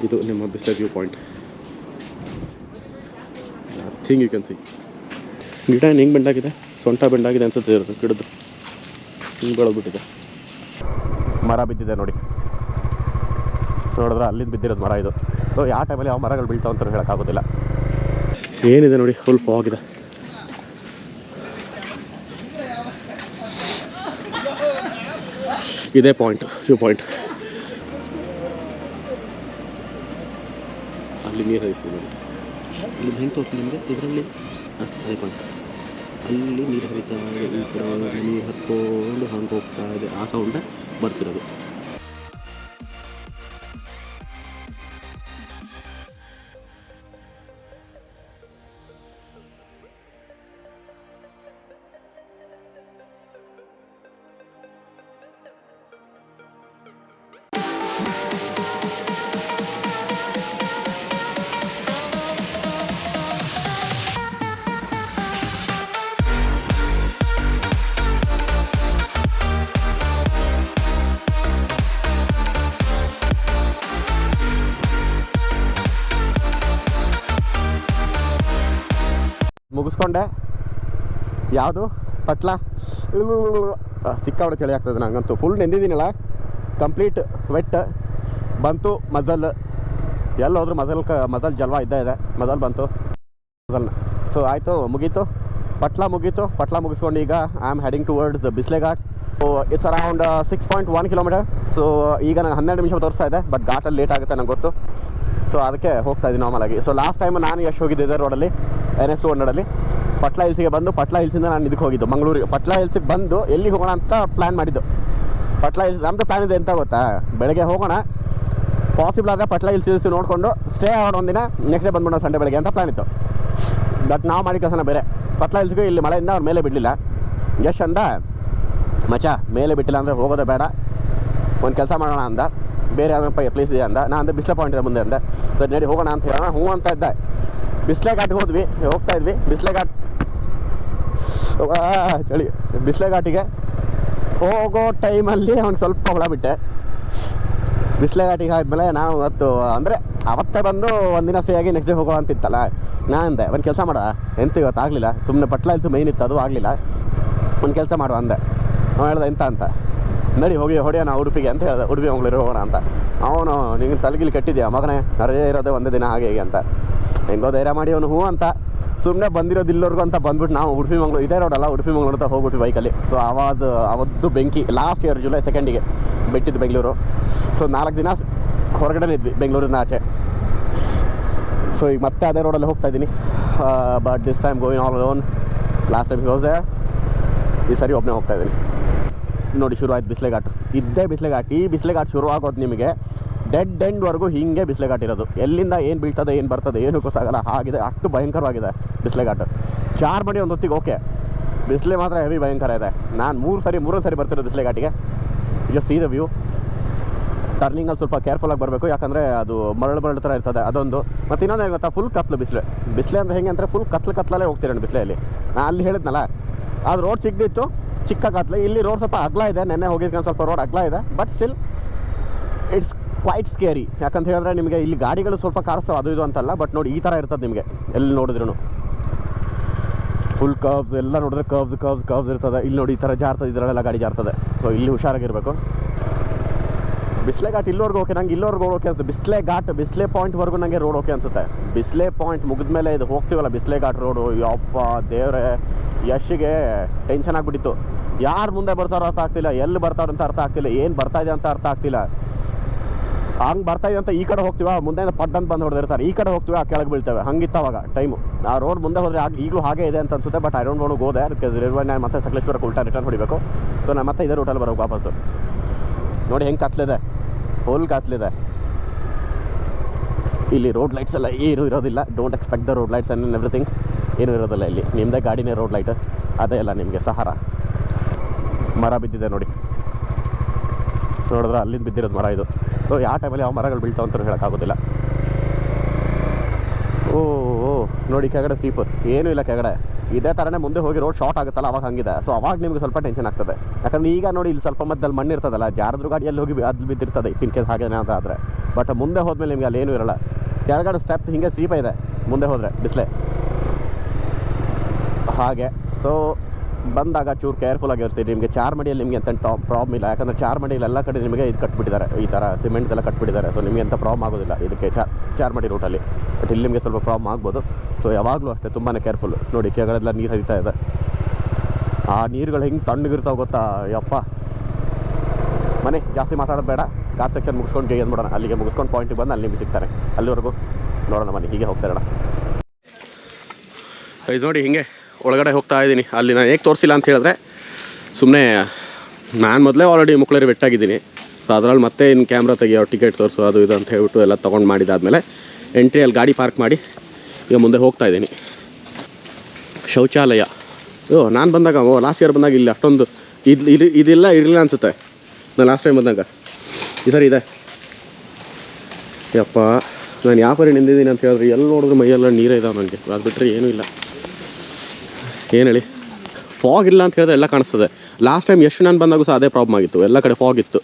ಇದು ನಿಮ್ಮ Bisle view point. Thing you can see. ಗಿಡ ಏನು ಹೆಂಗೆ ಬೆಂಡಾಗಿದೆ, ಸೊಂಟ ಬೆಂಡಾಗಿದೆ ಅನ್ಸುತ್ತೆ ಇರೋದು ಗಿಡದ್ದು. ಹಿಂಗೆ ಬೆಳೆದ್ಬಿಟ್ಟಿದೆ. ಮರ ಬಿದ್ದಿದೆ ನೋಡಿ, ನೋಡಿದ್ರೆ ಅಲ್ಲಿಂದ ಬಿದ್ದಿರೋದು ಮರ ಇದು. ಸೊ ಯಾವ ಟೈಮಲ್ಲಿ ಯಾವ ಮರಗಳು ಬೀಳ್ತಾವೆ ಅಂತ ಹೇಳೋಕ್ಕಾಗೋದಿಲ್ಲ. ಏನಿದೆ ನೋಡಿ, ಫುಲ್ ಫಾಗ್ ಇದೆ. ಇದೇ ಪಾಯಿಂಟ್, ವ್ಯೂ ಪಾಯಿಂಟ್. ಅಲ್ಲಿ ನೀರು ಹರಿತು ನೋಡಿ, ಇಲ್ಲಿ ಹೆಂಗೆ ತೋರಿಸ್ತೀನಿ ನಿಮಗೆ ಇದರಲ್ಲಿ. ಅದೇ ಪಾಯಿಂಟ್, ಅಲ್ಲಿ ನೀರು ಹರಿತಾ ಇದೆ. ಈ ಕಡೆ ನೀರು ಹತ್ಕೊಂಡು ಹಂಗೆ ಹೋಗ್ತಾ ಇದೆ. ಆ ಸೌಂಡ ಬರ್ತಿರೋದು. ಮುಗಿಸ್ಕೊಂಡೆ. ಯಾವುದು ಪಟ್ಲ ಸಿಕ್ಕಾಬಿಟ್ಟು ಚಳಿ ಆಗ್ತದೆ ನನಗಂತೂ. ಫುಲ್ ನೆಂದಿದ್ದೀನಲ್ಲ, ಕಂಪ್ಲೀಟ್ ವೆಟ್ ಬಂತು. ಮಜಲ್ ಎಲ್ಲಿ ಹೋದ್ರು ಮಜಲ್ ಜಲ್ವಾ ಇದ್ದೇ ಇದೆ. ಮಜಲ್ ಬಂತು ಮಜಲ್ನ. ಸೊ ಆಯಿತು, ಮುಗೀತು ಪಟ್ಲ ಮುಗೀತು. ಪಟ್ಲ ಮುಗಿಸ್ಕೊಂಡು ಈಗ I am heading towards Bisle ghat. So it's around 6.1 kilometre. So ಈಗ ನನಗೆ 12 ನಿಮಿಷ ತೋರಿಸ್ತಾ ಇದೆ, ಬಟ್ ಘಾಟಲ್ಲಿ ಲೇಟ್ ಆಗುತ್ತೆ ನಂಗೆ ಗೊತ್ತು. ಸೊ ಅದಕ್ಕೆ ಹೋಗ್ತಾ ಇದ್ದೀನಿ ನಾರ್ಮಲಾಗಿ. ಸೊ ಲಾಸ್ಟ್ ಟೈಮ್ ನಾನು ಎಷ್ಟು ಹೋಗಿದ್ದೆ ರೋಡಲ್ಲಿ NS 200 ಪಟ್ಲ ಹಿಲ್ಸಿಗೆ ಬಂದು, ಪಟ್ಲ ಹಿಲ್ಸಿಂದ ನಾನು ಇದಕ್ಕೆ ಹೋಗಿದ್ದು ಮಂಗಳೂರಿಗೆ. ಪಟ್ಲ ಹಿಲ್ಸಿಗೆ ಬಂದು ಎಲ್ಲಿಗೆ ಹೋಗೋಣ ಅಂತ ಪ್ಲ್ಯಾನ್ ಮಾಡಿದ್ದು. ಪಟ್ಲ ಹಿಲ್ಸ್ ನಮ್ಮದು ಪ್ಲ್ಯಾನ್ ಇದೆ ಎಂತ ಗೊತ್ತಾ, ಬೆಳಗ್ಗೆ ಹೋಗೋಣ, ಪಾಸಿಬಲ್ ಆದರೆ ಪಟ್ಲ ಹಿಲ್ಸ್ ನೋಡಿಕೊಂಡು ಸ್ಟೇ ಆಗೋಣ ಒಂದಿನ, ನೆಕ್ಸ್ಟ್ ಡೇ ಬಂದ್ಬಿಡೋಣ ಸಂಡೇ ಬೆಳಗ್ಗೆ ಅಂತ ಪ್ಲ್ಯಾನ್ ಇತ್ತು. ಬಟ್ ನಾವು ಮಾಡಿ ಕೆಲಸನ ಬೇರೆ. ಪಟ್ಲ ಹಿಲ್ಸ್ಗೆ ಇಲ್ಲಿ ಮಳೆಯಿಂದ ಅವ್ರ ಮೇಲೆ ಬಿಡಲಿಲ್ಲ. ಯಶ್ ಅಂದ, ಮಚ ಮೇಲೆ ಬಿಟ್ಟಿಲ್ಲ ಅಂದರೆ ಹೋಗೋದೇ ಬೇಡ, ಒಂದು ಕೆಲಸ ಮಾಡೋಣ ಅಂದ. ಬೇರೆ ಯಾವ್ದಪ್ಪ ಪ್ಲೇಸ್ ಇದೆ ಅಂದ. ನಾನು ಅಂದರೆ ಬಿಸ್ಲೆ ಪಾಯಿಂಟ್ ಇದೆ ಮುಂದೆ ಅಂದೆ. ಸರಿ ನಡಿ ಹೋಗೋಣ ಅಂತ ಹೇಳೋಣ, ಹ್ಞೂ ಅಂತ ಇದ್ದೆ. ಬಿಸ್ಲೆ ಘಾಟಿಗೆ ಹೋಗ್ತಾ ಇದ್ವಿ. ಬಿಸ್ಲೆ ಘಾಟ್ ಚಳಿ. ಬಿಸ್ಲೆ ಘಾಟಿಗೆ ಹೋಗೋ ಟೈಮಲ್ಲಿ ಅವ್ನು ಸ್ವಲ್ಪ ಹುಳ ಬಿಟ್ಟೆ. ಬಿಸ್ಲೆ ಘಾಟಿಗೆ ಆದಮೇಲೆ ನಾವು ಅವತ್ತು ಅಂದರೆ ಅವತ್ತೇ ಬಂದು ಒಂದಿನ ಸ್ಟೇ ಆಗಿ ನೆಕ್ಸ್ಟ್ ಡೇ ಹೋಗೋ ಅಂತಿತ್ತಲ್ಲ. ನಾನು ಅಂದೆ, ಒಂದು ಕೆಲಸ ಮಾಡ, ಎಂತ ಇವತ್ತು ಆಗಲಿಲ್ಲ, ಸುಮ್ಮನೆ ಪಟ್ಲ ಹಿಲ್ಸು ಮೈನ್ ಇತ್ತು, ಅದು ಆಗಲಿಲ್ಲ, ಒಂದು ಕೆಲಸ ಮಾಡುವ ಅಂದೆ. ಅವ್ನು ಹೇಳ್ದೆ ಎಂತ ಅಂತ. ನಡಿ ಹೊಡೆಯೋಣ ಉಡುಪಿಗೆ ಅಂತ ಹೇಳ್ದೆ. ಉಡುಪಿ ಮಂಗಳೂರು ಹೋಗೋಣ ಅಂತ. ಅವನು ನಿಂಗೆ ತಲೆಗಿಲಿ ಕಟ್ಟಿದ್ಯಾ ಮಗನೇ, ನರೇ ಇರೋದೇ ಒಂದೇ ದಿನ ಹಾಗೆ ಹೀಗೆ ಅಂತ. ಹೆಂಗೋ ಧೈರ್ಯ ಮಾಡಿ ಅವನು ಹ್ಞೂ ಅಂತ ಸುಮ್ಮನೆ ಬಂದಿರೋದು ಇಲ್ಲವರೆಗೂ ಅಂತ ಬಂದ್ಬಿಟ್ಟು ನಾವು ಉಡುಪಿ ಮಂಗಳೂರು, ಇದೇ ರೋಡಲ್ಲ, ಉಡುಪಿ ಮಂಗಳೂರು ಅಂತ ಹೋಗ್ಬಿಟ್ಟು ಬೈಕಲ್ಲಿ. ಸೊ ಅವತ್ತು ಬೆಂಕಿ. ಲಾಸ್ಟ್ ಇಯರ್ ಜುಲೈ 2ಗೆ ಬಿಟ್ಟಿದ್ದು ಬೆಂಗಳೂರು. ಸೊ 4 ದಿನ ಹೊರಗಡೆ ಇದ್ವಿ ಬೆಂಗಳೂರಿನ ಆಚೆ. ಸೊ ಈಗ ಮತ್ತೆ ಅದೇ ರೋಡಲ್ಲಿ ಹೋಗ್ತಾ ಇದ್ದೀನಿ. But this time going all alone. Last time ಹೋದೆ, ಈ ಸರಿ ಒಬ್ಬನೇ ಹೋಗ್ತಾ ಇದ್ದೀನಿ. ನೋಡಿ ಶುರು ಆಯ್ತು ಬಿಸ್ಲೆ ಘಾಟ್. ಇದ್ದೇ ಬಿಸ್ಲೆ ಘಾಟ್. ಈ ಬಿಸ್ಲೆ ಘಾಟ್ ಶುರು ಆಗೋದು ನಿಮಗೆ ಡೆಡ್ ಎಂಡ್ವರೆಗೂ ಹೀಗೆ ಬಿಸ್ಲೆ ಘಾಟ್ ಇರೋದು. ಎಲ್ಲಿಂದ ಏನು ಬೀಳ್ತದೆ ಏನು ಬರ್ತದೆ ಏನು ಗೊತ್ತಾಗಲ್ಲ, ಹಾಗಿದೆ. ಅಷ್ಟು ಭಯಂಕರವಾಗಿದೆ ಬಿಸ್ಲೆ ಘಾಟ್. ಚಾರ್ಮಡಿ ಒಂದು ಹೊತ್ತಿಗೆ ಓಕೆ, ಬಿಸ್ಲೆ ಮಾತ್ರ ಹೆವಿ ಭಯಂಕರ ಇದೆ. ನಾನು ಮೂರು ಸರಿ ಬರ್ತಿರೋದು ಬಿಸ್ಲೆ ಘಾಟಿಗೆ. Just see the view. ಟರ್ನಿಂಗಲ್ಲಿ ಸ್ವಲ್ಪ ಕೇರ್ಫುಲ್ಲಾಗಿ ಬರಬೇಕು, ಯಾಕಂದರೆ ಅದು ಮರಳು ಥರ ಇರ್ತದೆ ಅದೊಂದು. ಮತ್ತು ಇನ್ನೊಂದು ಏನು ಗೊತ್ತಾ, ಫುಲ್ ಕತ್ಲು ಬಿಸ್ಲೆ ಅಂದರೆ ಹೆಂಗೆ ಅಂದರೆ ಫುಲ್ ಕತ್ಲಲ್ಲೇ ಹೋಗ್ತಿರೋಣ ಬಿಸ್ಲೆಯಲ್ಲಿ. ನಾನು ಅಲ್ಲಿ ಹೇಳಿದ್ನಲ್ಲ, ಅದು ರೋಡ್ ಚಿಕ್ಕದಿತ್ತು, ಚಿಕ್ಕ ಕತ್ಲೆ. ಇಲ್ಲಿ ರೋಡ್ ಸ್ವಲ್ಪ ಅಗಲ ಇದೆ, ನೆನ್ನೆ ಹೋಗಿದ್ಕೊಂಡು ಸ್ವಲ್ಪ ರೋಡ್ ಅಗಲ ಇದೆ. But still it's quite scary. ಯಾಕಂತ ಹೇಳಿದ್ರೆ ನಿಮಗೆ ಇಲ್ಲಿ ಗಾಡಿಗಳು ಸ್ವಲ್ಪ ಕಾಣಿಸ್ತವೆ, ಅದು ಇದು ಅಂತಲ್ಲ. ಬಟ್ ನೋಡಿ ಈ ಥರ ಇರ್ತದೆ ನಿಮಗೆ ಎಲ್ಲಿ ನೋಡಿದ್ರೂ. ಫುಲ್ ಕರ್ವ್ಸ್ ಎಲ್ಲ ನೋಡಿದ್ರೆ ಕರ್ವ್ಸ್ ಇರ್ತದೆ. ಇಲ್ಲಿ ನೋಡಿ ಈ ಥರ ಜಾರ್ತದೆ, ಇದರಲ್ಲೆಲ್ಲ ಗಾಡಿ ಜಾರ್ತದೆ. ಸೊ ಇಲ್ಲಿ ಹುಷಾರಾಗಿರಬೇಕು. ಬಿಸ್ಲೆ ಘಾಟ್ ಇಲ್ಲಿವರೆಗೂ ಓಕೆ, ನಂಗೆ ಇಲ್ಲಿವರೆಗೂ ಓಕೆ ಅನ್ಸುತ್ತೆ. ಬಿಸ್ಲೆ ಘಾಟ್ ಬಿಸ್ಲೆ ಪಾಯಿಂಟ್ವರೆಗೂ ನನಗೆ ರೋಡ್ ಓಕೆ ಅನಿಸುತ್ತೆ. ಬಿಸ್ಲೆ ಪಾಯಿಂಟ್ ಮುಗಿದ್ಮೇಲೆ ಇದು ಹೋಗ್ತೀವಲ್ಲ ಬಿಸ್ಲೆ ಘಾಟ್ ರೋಡು, ಯಪ್ಪ ದೇವ್ರೆ, ಯಶ್ಗೆ ಟೆನ್ಷನ್ ಆಗಿಬಿಟ್ಟಿತ್ತು. ಯಾರು ಮುಂದೆ ಬರ್ತಾರೋ ಅರ್ಥ ಆಗ್ತಿಲ್ಲ, ಎಲ್ಲಿ ಬರ್ತಾರೋ ಅಂತ ಅರ್ಥ ಆಗ್ತಿಲ್ಲ, ಏನು ಬರ್ತಾಯಿದೆ ಅಂತ ಅರ್ಥ ಆಗ್ತಿಲ್ಲ. ಹಂಗೆ ಬರ್ತಾಯಿದೆ ಅಂತ ಈ ಕಡೆ ಹೋಗ್ತೀವ, ಮುಂದೆ ಪಡ್ ಅಂತ ಬಂದು ಹೊಡೆದಿರ್ತಾರೆ. ಈ ಕಡೆ ಹೋಗ್ತೀವಿ, ಆ ಕೆಳಗೆ ಬೀಳ್ತೇವೆ. ಹಂಗಿತ್ತು ಅವಾಗ ಟೈಮು. ಆ ರೋಡ್ ಮುಂದೆ ಹೋದರೆ ಈಗಲೂ ಹಾಗೆ ಇದೆ ಅಂತ ಅನ್ಸುತ್ತೆ. But I don't want to go there because ನಾನು ಮತ್ತೆ ಸಕಲೇಶ್ವರಕ್ಕೆ ಉಲ್ಟಾ ರಿಟರ್ನ್ ಹೊಡಿಬೇಕು. ಸೊ ನಾನು ಮತ್ತೆ ಇದೇ ರೂಟಲ್ಲಿ ಬರೋದು ವಾಪಸ್ಸು. ನೋಡಿ ಹೆಂಗೆ ಕತ್ಲಿದೆ, ಫುಲ್ ಕತ್ಲಿದೆ. ಇಲ್ಲಿ ರೋಡ್ ಲೈಟ್ಸ್ ಎಲ್ಲ ಏನೂ ಇರೋದಿಲ್ಲ. Don't expect the road lights and everything. ಏನೂ ಇರೋದಿಲ್ಲ ಇಲ್ಲಿ. ನಿಮ್ಮದೇ ಗಾಡಿನೇ ರೋಡ್ ಲೈಟ್, ಅದೇ ಅಲ್ಲ ನಿಮಗೆ ಸಹಾರ. ಮರ ಬಿದ್ದಿದೆ ನೋಡಿ, ನೋಡಿದ್ರೆ ಅಲ್ಲಿಂದ ಬಿದ್ದಿರೋದು ಮರ ಇದು. ಸೊ ಯಾವ ಟೈಮಲ್ಲಿ ಯಾವ ಮರಗಳು ಬೀಳ್ತಾವೆ ಅಂತ ಹೇಳೋಕ್ಕಾಗೋದಿಲ್ಲ. ಓ ನೋಡಿ ಕೆಳಗಡೆ ಸ್ಲೀಪ್ ಏನೂ ಇಲ್ಲ ಕೆಳಗಡೆ. ಇದೇ ಥರನೇ ಮುಂದೆ ಹೋಗಿ ರೋಡ್ ಶಾರ್ಟ್ ಆಗುತ್ತಲ್ಲ ಅವಾಗ ಹಂಗಿದೆ. ಸೊ ಅವಾಗ ನಿಮಗೆ ಸ್ವಲ್ಪ ಟೆನ್ಷನ್ ಆಗ್ತದೆ. ಯಾಕಂದರೆ ಈಗ ನೋಡಿ ಇಲ್ಲಿ ಸ್ವಲ್ಪ ಮಧ್ಯದಲ್ಲಿ ಮಣ್ಣು ಇರ್ತದಲ್ಲ, ಜಾರದ್ರು ಗಾಡಿಯಲ್ಲಿ ಹೋಗಿ ಅದು ಬಿದ್ದಿರ್ತದೆ ಇನ್ ಕೇಸ್ ಹಾಗೆ ಏನಾದರೂ ಆದರೆ. ಬಟ್ ಮುಂದೆ ಹೋದ್ಮೇಲೆ ನಿಮಗೆ ಅಲ್ಲಿ ಏನೂ ಇರಲ್ಲ. ಕೆಳಗಡೆ ಸ್ಟೆಪ್ ಹಿಂಗೆ ಸ್ವೀಪ ಇದೆ ಮುಂದೆ ಹೋದರೆ ಬಿಸಿಲೆ ಹಾಗೆ. ಸೊ ಬಂದಾಗ ಚೂರು ಕೇರ್ಫುಲ್ಲಾಗಿ ಇರ್ತೀರಿ. ನಿಮಗೆ ಚಾರ್ಮಡಿಯಲ್ಲಿ ನಿಮಗೆ ಎಂಥ ಪ್ರಾಬ್ಲಮ್ ಇಲ್ಲ. ಯಾಕಂದರೆ ಚಾರ್ಮಡಿಯಲ್ಲಿ ಎಲ್ಲ ಕಡೆ ನಿಮಗೆ ಇದು ಕಟ್ಬಿಟ್ಟಿದ್ದಾರೆ, ಈ ಥರ ಸಿಮೆಂಟ್ದೆಲ್ಲ ಕಟ್ಬಿಟ್ಟಿದ್ದಾರೆ. ಸೊ ನಿಮಗೆ ಎಂಥ ಪ್ರಾಬ್ಲಮ್ ಆಗೋದಿಲ್ಲ ಇದಕ್ಕೆ ಚಾರ್ಮಡಿ ರೂಟಲ್ಲಿ. ಬಟ್ ಇಲ್ಲಿ ನಿಮಗೆ ಸ್ವಲ್ಪ ಪ್ರಾಬ್ಲಮ್ ಆಗ್ಬೋದು. ಸೊ ಯಾವಾಗಲೂ ಅಷ್ಟೇ ತುಂಬಾ ಕೇರ್ಫುಲ್ಲು. ನೋಡಿ ಕೆಳಗಡೆಲ್ಲ ನೀರು ಹರಿತಾ ಇದೆ. ಆ ನೀರುಗಳು ಹೆಂಗೆ ತಣ್ಣಗಿರ್ತಾವೆ ಗೊತ್ತಾ ಯಪ್ಪ. ಮನೆ ಜಾಸ್ತಿ ಮಾತಾಡೋದು ಬೇಡ. ಕಾರ್ ಸೆಕ್ಷನ್ ಮುಗಿಸ್ಕೊಂಡು ಏನು ಮಾಡೋಣ, ಅಲ್ಲಿಗೆ ಮುಗಿಸ್ಕೊಂಡು ಪಾಯಿಂಟಿಗೆ ಬಂದು ಅಲ್ಲಿ ನಿಮಗೆ ಸಿಗ್ತಾರೆ. ಅಲ್ಲಿವರೆಗೂ ನೋಡೋಣ ಮನೆ ಹೀಗೆ ಹೋಗ್ತಾರಣ. ಇದು ನೋಡಿ ಹಿಂಗೆ ಒಳಗಡೆ ಹೋಗ್ತಾ ಇದ್ದೀನಿ. ಅಲ್ಲಿ ನಾನು ಹೇಗೆ ತೋರಿಸಿಲ್ಲ ಅಂತ ಹೇಳಿದ್ರೆ, ಸುಮ್ಮನೆ ನಾನು ಮೊದಲೇ ಆಲ್ರೆಡಿ ಮುಕ್ಳೇರಿ ಬೆಟ್ಟಾಗಿದ್ದೀನಿ. ಸೊ ಅದರಲ್ಲಿ ಮತ್ತೆ ಇನ್ನು ಕ್ಯಾಮ್ರಾ ತೆಗಿಯೋ, ಟಿಕೆಟ್ ತೋರಿಸು, ಅದು ಇದು ಅಂತ ಹೇಳ್ಬಿಟ್ಟು ಎಲ್ಲ ತೊಗೊಂಡು ಮಾಡಿದ್ದಾದಮೇಲೆ ಎಂಟ್ರಿಯಲ್ಲಿ ಗಾಡಿ ಪಾರ್ಕ್ ಮಾಡಿ ಈಗ ಮುಂದೆ ಹೋಗ್ತಾ ಇದ್ದೀನಿ. ಶೌಚಾಲಯ ನಾನು ಬಂದಾಗ ಲಾಸ್ಟ್ ಇಯರ್ ಬಂದಾಗ ಇಲ್ಲಿ ಅಷ್ಟೊಂದು ಇದೆಲ್ಲ ಇರಲಿಲ್ಲ ಅನಿಸುತ್ತೆ. ನಾನು ಲಾಸ್ಟ್ ಟೈಮ್ ಬಂದಾಗ. ಈ ಸರಿ ಇದೆ ಯಪ್ಪ. ನಾನು ಯಾವ ಪರಿ ನಿಂದಿದ್ದೀನಿ ಅಂತ ಹೇಳಿದ್ರೆ ಎಲ್ಲಿ ನೋಡಿದ್ರು ಮೈಯೆಲ್ಲ ನೀರೇ ಇದಾವೆ ನನಗೆ. ಅದು ಬಿಟ್ಟರೆ ಏನೂ ಇಲ್ಲ. ಏನು ಹೇಳಿ, ಫಾಗ್ ಇಲ್ಲ ಅಂತ ಹೇಳಿದ್ರೆ ಎಲ್ಲ ಕಾಣಿಸ್ತದೆ. ಲಾಸ್ಟ್ ಟೈಮ್ ಎಷ್ಟು ನಾನು ಬಂದಾಗೂ ಸಹ ಅದೇ ಪ್ರಾಬ್ಲಮ್ ಆಗಿತ್ತು, ಎಲ್ಲ ಕಡೆ ಫಾಗ್ ಇತ್ತು.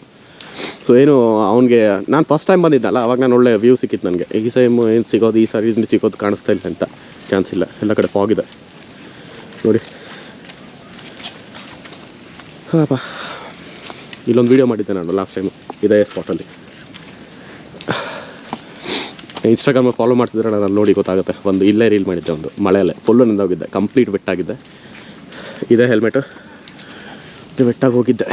ಸೊ ಏನು ಅವನಿಗೆ ನಾನು ಫಸ್ಟ್ ಟೈಮ್ ಬಂದಿದ್ದಲ್ಲ, ಅವಾಗ ನಾನು ಒಳ್ಳೆ ವ್ಯೂ ಸಿಕ್ಕಿತ್ತು ನನಗೆ. ಈ ಟೈಮ್ ಏನು ಸಿಗೋದು, ಈ ಸಾರಿ ಸಿಗೋದು ಕಾಣಿಸ್ತಾ ಇಲ್ಲ ಅಂತ ಚಾನ್ಸ್ ಇಲ್ಲ, ಎಲ್ಲ ಕಡೆ ಫಾಗ್ ಇದೆ ನೋಡಿ. ಹಾಪ ಇಲ್ಲೊಂದು ವೀಡಿಯೋ ಮಾಡಿದ್ದೆ ನಾನು ಲಾಸ್ಟ್ ಟೈಮು ಇದೇ ಸ್ಪಾಟಲ್ಲಿ. ಇನ್ಸ್ಟಾಗ್ರಾಮಲ್ಲಿ ಫಾಲೋ ಮಾಡ್ತಿದ್ರೆ ನಾನು ನೋಡಿ ಗೊತ್ತಾಗುತ್ತೆ. ಒಂದು ಇಲ್ಲೇ ರೀಲ್ ಮಾಡಿದ್ದೆ, ಒಂದು ಮಳೆಯಲ್ಲೇ ಫುಲ್ಲು ನಿಂದೋಗಿದ್ದೆ, ಕಂಪ್ಲೀಟ್ ಬೆಟ್ಟಾಗಿದ್ದೆ. ಇದೇ ಹೆಲ್ಮೆಟು, ಇದು ಬೆಟ್ಟಾಗಿ ಹೋಗಿದ್ದೆ.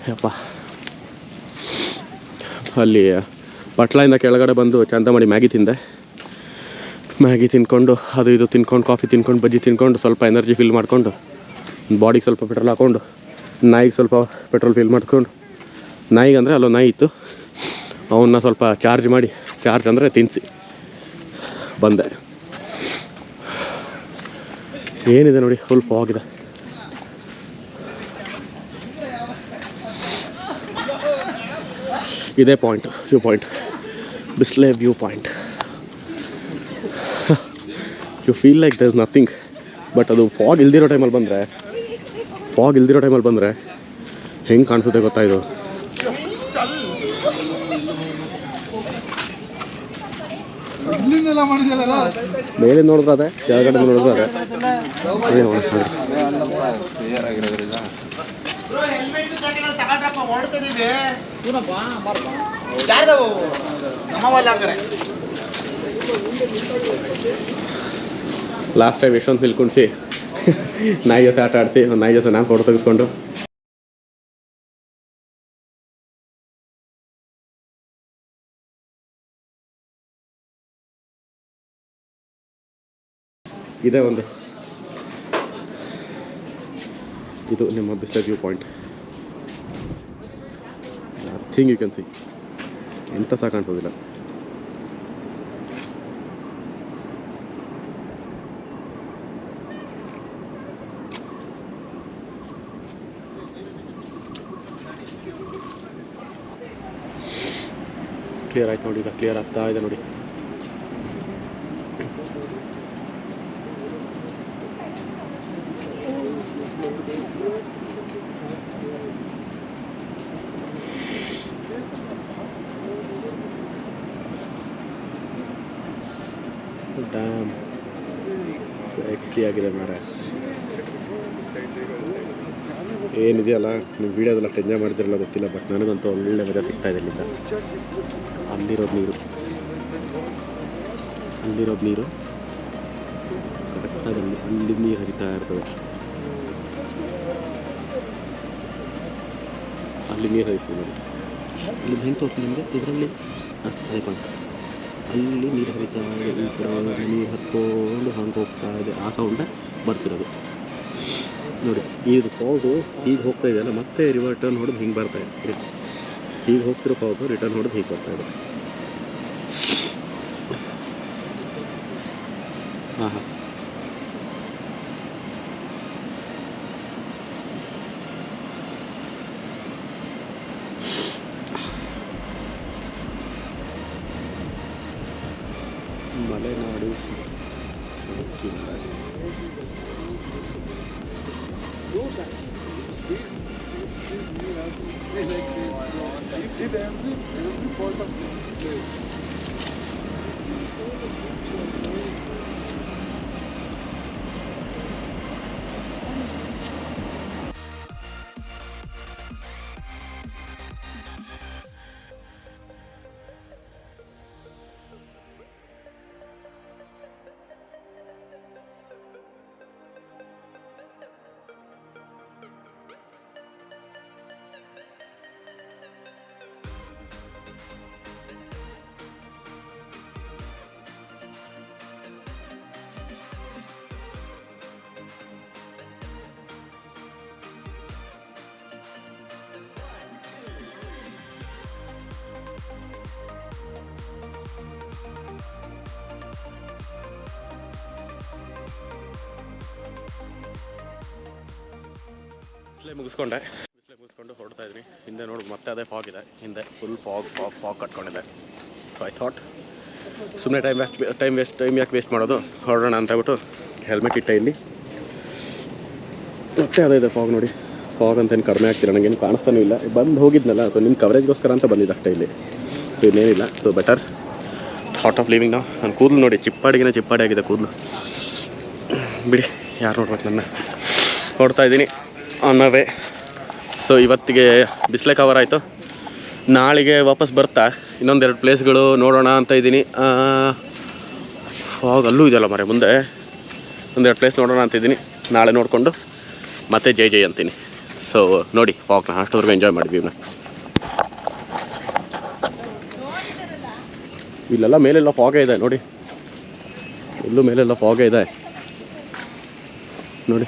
ಯಪ್ಪ ಅಲ್ಲಿ ಪಟ್ಲಾಯಿಂದ ಕೆಳಗಡೆ ಬಂದು ಚಂದ ಮಾಡಿ ಮ್ಯಾಗಿ ತಿಂದೆ. ಮ್ಯಾಗಿ ತಿನ್ಕೊಂಡು ಅದು ಇದು ತಿನ್ಕೊಂಡು, ಕಾಫಿ ತಿನ್ಕೊಂಡು, ಬಜ್ಜಿ ತಿನ್ಕೊಂಡು, ಸ್ವಲ್ಪ ಎನರ್ಜಿ ಫಿಲ್ ಮಾಡಿಕೊಂಡು, ಬಾಡಿಗೆ ಸ್ವಲ್ಪ ಪೆಟ್ರೋಲ್ ಹಾಕ್ಕೊಂಡು, ನಾಯಿಗೆ ಸ್ವಲ್ಪ ಪೆಟ್ರೋಲ್ ಫಿಲ್ ಮಾಡ್ಕೊಂಡು, ನಾಯಿಗೆ ಅಂದರೆ ಅಲ್ಲೋ ನಾಯಿ ಇತ್ತು, ಅವನ್ನ ಸ್ವಲ್ಪ ಚಾರ್ಜ್ ಮಾಡಿ, ಚಾರ್ಜ್ ಅಂದರೆ ತಿನ್ನಿಸಿ ಬಂದೆ. ಏನಿದೆ ನೋಡಿ, ಫುಲ್ ಫಾಗ್ ಇದೆ. ಇದೇ point, view point, Bisle view point. You feel like there is nothing. But ಅದು ಫಾಗ್ ಇಲ್ದಿರೋ ಟೈಮಲ್ಲಿ ಬಂದರೆ ಹೆಂಗೆ ಕಾಣಿಸುತ್ತೆ ಗೊತ್ತಾ ಇದು. ಮೇಲೆ ನೋಡಿದ್ರೆ ಅದೇ, ಕೆಳಗಡೆ ನೋಡಿದ್ರೆ ಅದೇ. ಲಾಸ್ಟ್ ಟೈಮ್ ಎಷ್ಟೊಂದು ನಿಲ್ಕೊಂಡ್ಸಿ ನಾಯಿ ಜೊತೆ ಆಟ ಆಡಿಸಿ, ಒಂದು ನಾಯಿ ಜೊತೆ ನಾನು ಫೋಟೋ ತೆಗೆಸ್ಕೊಂಡು. ಇದೇ ಒಂದು, ಇದು ನಿಮ್ಮ Bisle view point. Nothing you can see. ಎಂತ ಸಹ ಕಾಣ್ತದಿಲ್ಲ. ಕ್ಲಿಯರ್ ಆಯ್ತು ನೋಡಿ, ಈಗ ಕ್ಲಿಯರ್ ಆಗ್ತಾ ಇದೆ ನೋಡಿ. ಡ್ಯಾಮ್ ಸೆಕ್ಸಿ ಆಗಿದೆ ಮಾರೆ. ಏನಿದೆಯಲ್ಲ ನೀವು ವೀಡಿಯೋದೆಲ್ಲ ಎಂಜಾಯ್ ಮಾಡ್ತಿರಲ್ಲ ಗೊತ್ತಿಲ್ಲ, ಬಟ್ ನನಗಂತೂ ಒಳ್ಳೆ ಮಜಾ ಸಿಗ್ತಾ ಇದೆ ಇಲ್ಲಿಂದ. ಅಲ್ಲಿರೋದು ನೀರು ಕರೆಕ್ಟಾಗಿ ಅಲ್ಲಿ ನೀರು ಹರಿತಾ ಇರ್ತದೆ. ಅಲ್ಲಿ ನೀರು ಹರಿತೀವಿ ನೋಡಿ, ಇಲ್ಲಿ ಹೆಂಗೆ ತೋರಿಸ್ತೀನಿ ನಿಮಗೆ ಇದರಲ್ಲಿ. ಅದೇ ಪಾಯಿಂಟ್, ಅಲ್ಲಿ ನೀರು ಹರಿತಾ ಇದೆ. ಈ ಕಡೆ ನೀರು ಹತ್ಕೊಂಡು ಹಂಗೆ ಹೋಗ್ತಾ ಇದೆ. ಆ ಸೌಂಡೇ ಬರ್ತಿರೋದು. ನೋಡಿ ಇದು ಫಾಗು ಹೀಗೆ ಹೋಗ್ತಾ ಇದೆಯಲ್ಲ, ಮತ್ತೆ ರಿಟರ್ನ್ ಹೊಡೆದು ಹಿಂಗೆ ಬರ್ತಾ ಇದೆ. ಹೀಗೆ ಹೋಗ್ತಿರೋ ಫಾಗು ರಿಟರ್ನ್ ಹೊಡೆದು ಹೀಗೆ ಬರ್ತಾ ಇದೆ. ಹಾಂ ಹಾಂ ಮಲೆನಾಡು ಮುಗಿಸ್ಕೊಂಡು ಹೊರಡ್ತಾ ಇದ್ದೀನಿ. ಹಿಂದೆ ನೋಡಿ ಮತ್ತೆ ಅದೇ ಫಾಗ್ ಇದೆ, ಹಿಂದೆ ಫುಲ್ ಫಾಗ್ ಕಟ್ಕೊಂಡಿದೆ. ಸೊ ಐ ಥಾಟ್ ಸುಮ್ಮನೆ ಟೈಮ್ ಯಾಕೆ ವೇಸ್ಟ್ ಮಾಡೋದು, ಹೊರಡೋಣ ಅಂತ ಹೇಳ್ಬಿಟ್ಟು ಹೆಲ್ಮೆಟ್ ಇಟ್ಟೆ ಇಲ್ಲಿ. ಮತ್ತೆ ಅದೇ ಇದೆ ಫಾಗ್ ನೋಡಿ. ಫಾಗ್ ಅಂತೇನು ಕಡಿಮೆ ಆಗ್ತಿಲ್ಲ, ನನಗೇನು ಕಾಣಿಸ್ತಾನೂ ಇಲ್ಲ. ಬಂದು ಹೋಗಿದ್ನಲ್ಲ, ಸೊ ನಿಮ್ಮ ಕವರೇಜ್ಗೋಸ್ಕರ ಅಂತ ಬಂದಿದ್ದು ಅಷ್ಟೇ ಇಲ್ಲಿ. ಸೊ ಇನ್ನೇನಿಲ್ಲ. So better thought of living ನಾವು. ನನ್ನ ಕೂದಲು ನೋಡಿ ಚಿಪ್ಪಾಡಿ ಆಗಿದೆ ಕೂದಲು. ಬಿಡಿ, ಯಾರು ನೋಡ್ಬೇಕು ನನ್ನ. ಹೊರಡ್ತಾ ಇದ್ದೀನಿ ಆನ್ ಮೈ ವೇ. ಸೊ ಇವತ್ತಿಗೆ ಬಿಸಿಲೆ ಕವರ್ ಆಯಿತು. ನಾಳೆಗೆ ವಾಪಸ್ ಬರ್ತಾ ಇನ್ನೊಂದೆರಡು ಪ್ಲೇಸ್ಗಳು ನೋಡೋಣ ಅಂತ ಇದ್ದೀನಿ. ಫಾಗ್ ಅಲ್ಲೂ ಇದೆಯಲ್ಲ ಮರೆ ಮುಂದೆ, ಒಂದೆರಡು ಪ್ಲೇಸ್ ನೋಡೋಣ ಅಂತ ಇದ್ದೀನಿ. ನಾಳೆ ನೋಡಿಕೊಂಡು ಮತ್ತೆ ಜೈ ಅಂತೀನಿ. ಸೊ ನೋಡಿ ಫಾಗ್ನ ಅಷ್ಟೊಂದು ಎಂಜಾಯ್ ಮಾಡಿದ್ವಿ. ಇಲ್ಲೆಲ್ಲ ಮೇಲೆಲ್ಲ ಫಾಗೇ ಇದೆ ನೋಡಿ, ಇಲ್ಲೂ ಮೇಲೆಲ್ಲ ಫಾಗೇ ಇದೆ ನೋಡಿ.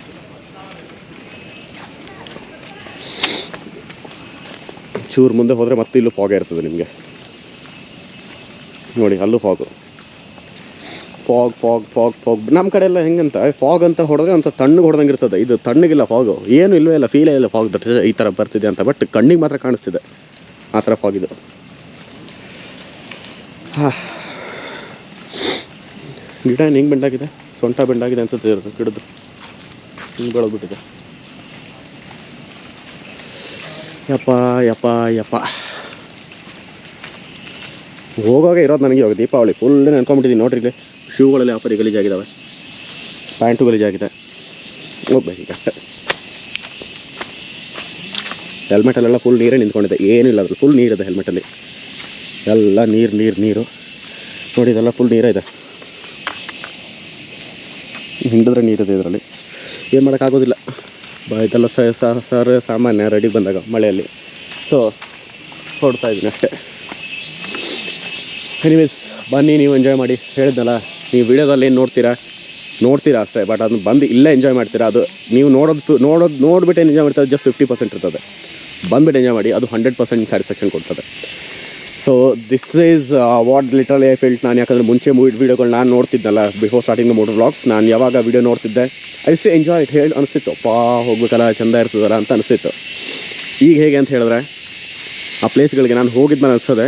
ಚೂರು ಮುಂದೆ ಹೋದರೆ ಮತ್ತೆ ಇಲ್ಲೂ ಫಾಗೇ ಇರ್ತದೆ ನಿಮಗೆ ನೋಡಿ. ಅಲ್ಲೂ ಫಾಗ್. ನಮ್ಮ ಕಡೆ ಎಲ್ಲ ಹೆಂಗಂತ ಫಾಗ್ ಅಂತ ಹೊಡೆದ್ರೆ ಅಂತ ತಣ್ಣಗೆ ಹೊಡೆದಂಗೆ ಇರ್ತದೆ. ಇದು ತಣ್ಣಗಿಲ್ಲ ಫಾಗು, ಏನು ಇಲ್ಲವೇ ಇಲ್ಲ, ಫೀಲೇ ಇಲ್ಲ ಫಾಗ್ ಈ ಥರ ಬರ್ತಿದೆ ಅಂತ. ಬಟ್ ಕಣ್ಣಿಗೆ ಮಾತ್ರ ಕಾಣಿಸ್ತಿದೆ ಆ ಥರ ಫಾಗ್ ಇದು. ಗಿಡ ಹಿಂಗೆ ಬೆಂಡಾಗಿದೆ, ಸೊಂಟ ಬೆಂಡಾಗಿದೆ ಅನ್ಸುತ್ತೆ ಇರೋದು ಗಿಡದ್ದು, ಹಿಂಗೆ ಬೆಳೆದ್ಬಿಟ್ಟಿದೆ. ಯಪ್ಪ ಹೋಗೋವಾಗ ಇರೋದು ನನಗೆ. ಇವಾಗ ದೀಪಾವಳಿ ಫುಲ್ ನೆನ್ಕೊಂಬಿಟ್ಟಿದ್ದೀನಿ ನೋಡ್ರಿ. ಇಲ್ಲಿ ಶೂಗಳೆಲ್ಲ ಯಾಪರಿ ಗಲೀಜಾಗಿದ್ದಾವೆ, ಪ್ಯಾಂಟು ಗಲೀಜಾಗಿದೆ. ಹೋಗ್ಬೇಕು ಈಗ ಅಷ್ಟೆ. ಹೆಲ್ಮೆಟಲ್ಲೆಲ್ಲ ಫುಲ್ ನೀರೇ ನಿಂತ್ಕೊಂಡಿದೆ, ಏನಿಲ್ಲ ಅದ್ರಲ್ಲಿ ಫುಲ್ ನೀರಿದೆ ಹೆಲ್ಮೆಟಲ್ಲಿ. ಎಲ್ಲ ನೀರು ನೋಡಿ, ಇದೆಲ್ಲ ಫುಲ್ ನೀರೇ ಇದೆ. ಹಿಂಡಿದ್ರೆ ನೀರಿದೆ ಇದರಲ್ಲಿ, ಏನು ಮಾಡೋಕ್ಕಾಗೋದಿಲ್ಲ. ಇದೆಲ್ಲ ಸಾಮಾನ್ಯ ರೆಡಿಗೆ ಬಂದಾಗ ಮಳೆಯಲ್ಲಿ. ಸೊ ಹೊರಡ್ತಾ ಇದ್ದೀನಿ ಅಷ್ಟೇ. ಎನಿವೇಸ್ ಬನ್ನಿ, ನೀವು ಎಂಜಾಯ್ ಮಾಡಿ. ಹೇಳಿದ್ನಲ್ಲ, ನೀವು ವೀಡಿಯೋದಲ್ಲಿ ಏನು ನೋಡ್ತೀರಾ ಅಷ್ಟೇ. ಬಟ್ ಅದನ್ನು ಬಂದು ಇಲ್ಲೇ ಎಂಜಾಯ್ ಮಾಡ್ತೀರಾ. ಅದು ನೀವು ನೋಡಿಬಿಟ್ಟು ಎಂಜಾಯ್ ಮಾಡ್ತಾರೆ, ಜಸ್ಟ್ 50% ಇರ್ತದೆ. ಬಂದುಬಿಟ್ಟು ಎಂಜಾಯ್ ಮಾಡಿ, ಅದು 100% ಸ್ಯಾಟಿಸ್ಫ್ಯಾಕ್ಷನ್ ಕೊಡ್ತದೆ. So this is what literally I felt. ನಾನು ಯಾಕಂದರೆ ಮುಂಚೆ ವೀಡಿಯೋಗಳು ನಾನು ನೋಡ್ತಿದ್ದಲ್ಲ, before starting the motor vlogs, ನಾನು ಯಾವಾಗ ವೀಡಿಯೋ ನೋಡ್ತಿದ್ದೆ I used to enjoy it. ಅನಿಸ್ತಿತ್ತು ಹೋಗ್ಬೇಕಲ್ಲ, ಚೆಂದ ಇರ್ತದಲ್ಲ ಅಂತ ಅನಿಸ್ತಿತ್ತು. ಈಗ ಹೇಗೆ ಅಂತ ಹೇಳಿದ್ರೆ, ಆ ಪ್ಲೇಸ್ಗಳಿಗೆ ನಾನು ಹೋಗಿದ್ಮೇಲೆ ಅನಿಸೋದೆ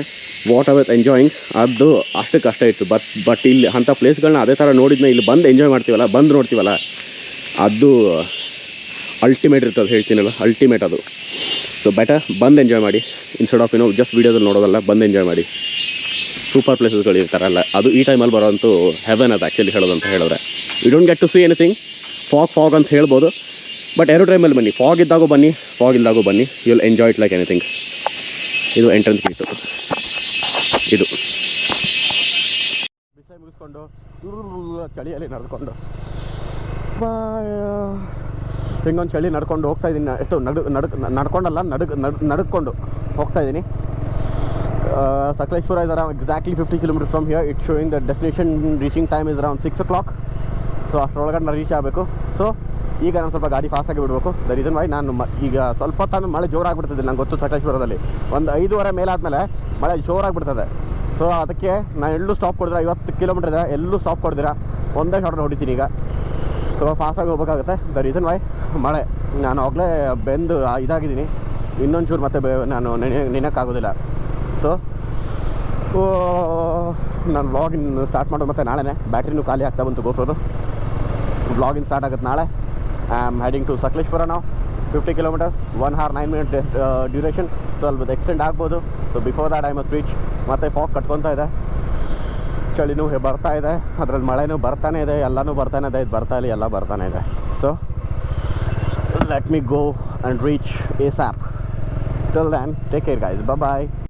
ವಾಟ್ ಅವರ್ ಎಂಜಾಯಿಂಗ್, ಅದು ಅಷ್ಟಕ್ಕಷ್ಟೇ ಇತ್ತು. ಬಟ್ ಇಲ್ಲಿ ಅಂಥ ಪ್ಲೇಸ್ಗಳನ್ನ ಅದೇ ಥರ ನೋಡಿದ್ನ ಇಲ್ಲಿ ಬಂದು ಎಂಜಾಯ್ ಮಾಡ್ತೀವಲ್ಲ, ಬಂದು ನೋಡ್ತೀವಲ್ಲ, ಅದು ಅಲ್ಟಿಮೇಟ್ ಇರ್ತದೆ. ಹೇಳ್ತೀನಲ್ಲ, ಅಲ್ಟಿಮೇಟ್ ಅದು. ಸೊ ಬೆಟರ್ ಬಂದು ಎಂಜಾಯ್ ಮಾಡಿ, ಇನ್ಸ್ಟೆಡ್ ಆಫ್ ಜಸ್ಟ್ ವೀಡಿಯೋದಲ್ಲಿ ನೋಡೋದಲ್ಲ, ಬಂದು ಎಂಜಾಯ್ ಮಾಡಿ. ಸೂಪರ್ ಪ್ಲೇಸಸ್ಗಳು ಇರ್ತಾರಲ್ಲ, ಅದು ಈ ಟೈಮಲ್ಲಿ ಬರೋಂತೂ ಹೆವೆನ್ ಅದು ಆ್ಯಕ್ಚುಲಿ ಹೇಳೋದಂತ ಹೇಳಿದ್ರೆ. You don't get to see anything. Fog ಅಂತ ಹೇಳ್ಬೋದು, ಬಟ್ ಎರಡು ಟೈಮಲ್ಲಿ ಬನ್ನಿ. ಫಾಗ್ ಇದ್ದಾಗೂ ಬನ್ನಿ, ಫಾಗ್ ಇಲ್ದಾಗೂ ಬನ್ನಿ. You will enjoy it like anything. ಇದು ಎಂಟ್ರೆನ್ಸ್ ಗೇಟು. ಇದು ಬಿಸಿಲು ಮುಗಿಸ್ಕೊಂಡು ಚಳಿಯಲ್ಲಿ ನಡೆದುಕೊಂಡು ಹಿಂಗೊಂದು ಚಳಿ ನಡ್ಕೊಂಡು ಹೋಗ್ತಾ ಇದ್ದೀನಿ. ಎಷ್ಟು ನಡ್ಕೊಂಡು ಹೋಗ್ತಾ ಇದ್ದೀನಿ. Sakleshpura is around exactly 50 kilometers from here. It's showing the destination reaching time is around 6 o'clock. So ಅಷ್ಟರೊಳಗಡೆ ನಾನು ರೀಚ್ ಆಗಬೇಕು. ಸೊ ಈಗ ನಾನು ಸ್ವಲ್ಪ ಗಾಡಿ ಫಾಸ್ಟಾಗಿ ಬಿಡಬೇಕು. ದ ರೀಸನ್ ವೈ ನಾನು ಈಗ ಸ್ವಲ್ಪ ಹೊತ್ತು ಮಳೆ ಜೋರಾಗಿಬಿಡ್ತದೆ. ನಂಗೆ ಗೊತ್ತು ಸಕಲೇಶ್ಪುರದಲ್ಲಿ ಒಂದು 5:30 ಮೇಲಾದಮೇಲೆ ಮಳೆ ಜೋರಾಗಿಬಿಡ್ತದೆ. ಸೊ ಅದಕ್ಕೆ ನಾನು ಎಲ್ಲೂ ಸ್ಟಾಪ್ ಕೊಡಿದ್ರೆ 50 ಕಿಲೋಮೀಟರ್ ಇದೆ, ಎಲ್ಲೂ ಸ್ಟಾಪ್ ಕೊಡ್ದಿರ ಒಂದೇ ಶಾರ್ಟ್ ಹೊಡಿತೀನಿ. ಈಗ ಸ್ವಲ್ಪ ಫಾಸ್ಟಾಗಿ ಹೋಗ್ಬೇಕಾಗುತ್ತೆ. ದ ರೀಸನ್ ವೈ ಮಳೆ, ನಾನು ಆಗಲೇ ಬೆಂದು ಇದಾಗಿದ್ದೀನಿ. ಇನ್ನೊಂದು ಚೂರು ಮತ್ತೆ ನಾನು ನೆನೆಯೋಕ್ಕಾಗೋದಿಲ್ಲ. ಸೊ ನಾನು ವ್ಲಾಗಿನ್ ಸ್ಟಾರ್ಟ್ ಮಾಡೋದು ಮತ್ತು ನಾಳೆನೇ ಬ್ಯಾಟ್ರಿನೂ ಖಾಲಿ ಆಗ್ತಾ ಬಂತು ಗೋಪ್ರೋದು. ವ್ಲಾಗಿನ್ ಸ್ಟಾರ್ಟ್ ಆಗುತ್ತೆ ನಾಳೆ. I am heading to Sakleshpur ನಾವು. 50 ಕಿಲೋಮೀಟರ್ಸ್, 1 hour 9 minute ಡ್ಯೂರೇಷನ್. ಸ್ವಲ್ಪ ಎಕ್ಸ್ಟೆಂಡ್ ಆಗ್ಬೋದು. So before that I must reach. ಮತ್ತು ಫಾಗ್ ಕಟ್ಕೊತಾ ಇದೆ, ಚಳಿನೂ ಬರ್ತಾ ಇದೆ, ಅದರಲ್ಲಿ ಮಳೆನೂ ಬರ್ತಾನೆ ಇದೆ, ಎಲ್ಲನೂ ಬರ್ತಾನೆ ಇದೆ. ಇದು ಬರ್ತಾ ಇಲ್ಲ, ಎಲ್ಲ ಬರ್ತಾನೆ ಇದೆ. So let me go and reach ASAP. Till then, take care guys. Bye bye.